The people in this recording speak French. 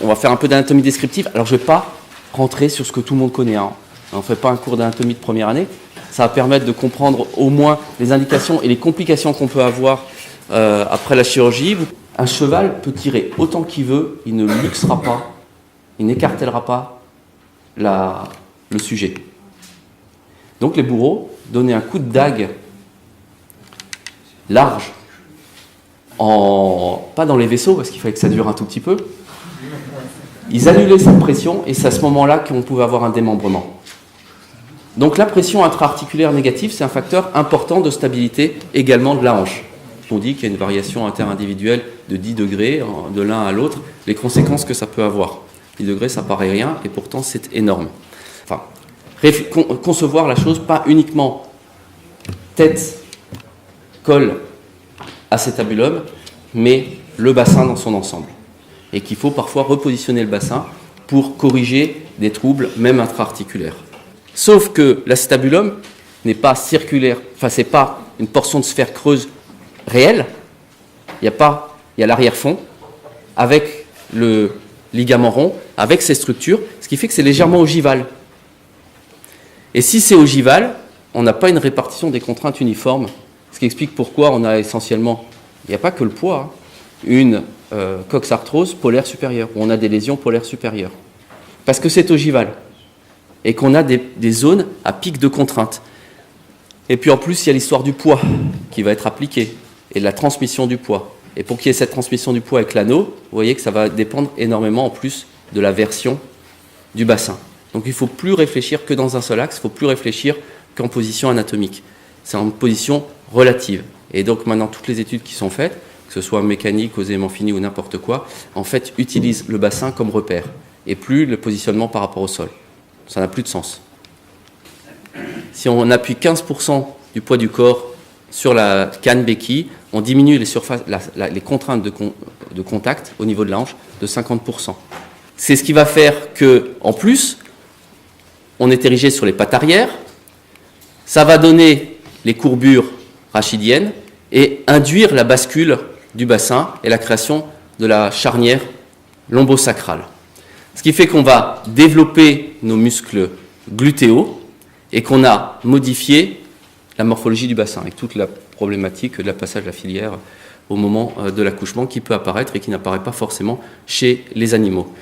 on va faire un peu d'anatomie descriptive. Alors je ne vais pas rentrer sur ce que tout le monde connaît. Hein. On ne fait pas un cours d'anatomie de première année. Ça va permettre de comprendre au moins les indications et les complications qu'on peut avoir après la chirurgie. Un cheval peut tirer autant qu'il veut, il ne luxera pas, il n'écartèlera pas le sujet. Donc les bourreaux donnaient un coup de dague large, pas dans les vaisseaux parce qu'il fallait que ça dure un tout petit peu. Ils annulaient cette pression et c'est à ce moment-là qu'on pouvait avoir un démembrement. Donc la pression intra-articulaire négative, c'est un facteur important de stabilité également de la hanche. On dit qu'il y a une variation interindividuelle de 10 degrés de l'un à l'autre, les conséquences que ça peut avoir. 10 degrés, ça paraît rien et pourtant c'est énorme. Enfin, concevoir la chose pas uniquement tête, col, acétabulum, mais le bassin dans son ensemble. Et qu'il faut parfois repositionner le bassin pour corriger des troubles, même intra-articulaires. Sauf que l'acétabulum n'est pas circulaire, enfin c'est pas une portion de sphère creuse réelle, il y a l'arrière-fond avec le ligament rond, avec ses structures, ce qui fait que c'est légèrement ogival. Et si c'est ogival, on n'a pas une répartition des contraintes uniforme, ce qui explique pourquoi on a essentiellement, il n'y a pas que le poids, une coxarthrose polaire supérieure, où on a des lésions polaires supérieures. Parce que c'est ogival, et qu'on a des zones à pic de contrainte. Et puis en plus, il y a l'histoire du poids qui va être appliqué, et de la transmission du poids. Et pour qu'il y ait cette transmission du poids avec l'anneau, vous voyez que ça va dépendre énormément en plus de la version du bassin. Donc il ne faut plus réfléchir que dans un seul axe, il ne faut plus réfléchir qu'en position anatomique. C'est en position relative. Et donc maintenant, toutes les études qui sont faites, que ce soit mécanique, aux éléments finis ou n'importe quoi, en fait, utilisent le bassin comme repère, et plus le positionnement par rapport au sol. Ça n'a plus de sens. Si on appuie 15% du poids du corps sur la canne béquille, on diminue les contraintes de contact au niveau de la hanche de 50%. C'est ce qui va faire que, en plus, on est érigé sur les pattes arrière, ça va donner les courbures rachidiennes et induire la bascule du bassin et la création de la charnière lombosacrale. Ce qui fait qu'on va développer nos muscles glutéaux et qu'on a modifié la morphologie du bassin avec toute la problématique de la passage de la filière au moment de l'accouchement qui peut apparaître et qui n'apparaît pas forcément chez les animaux.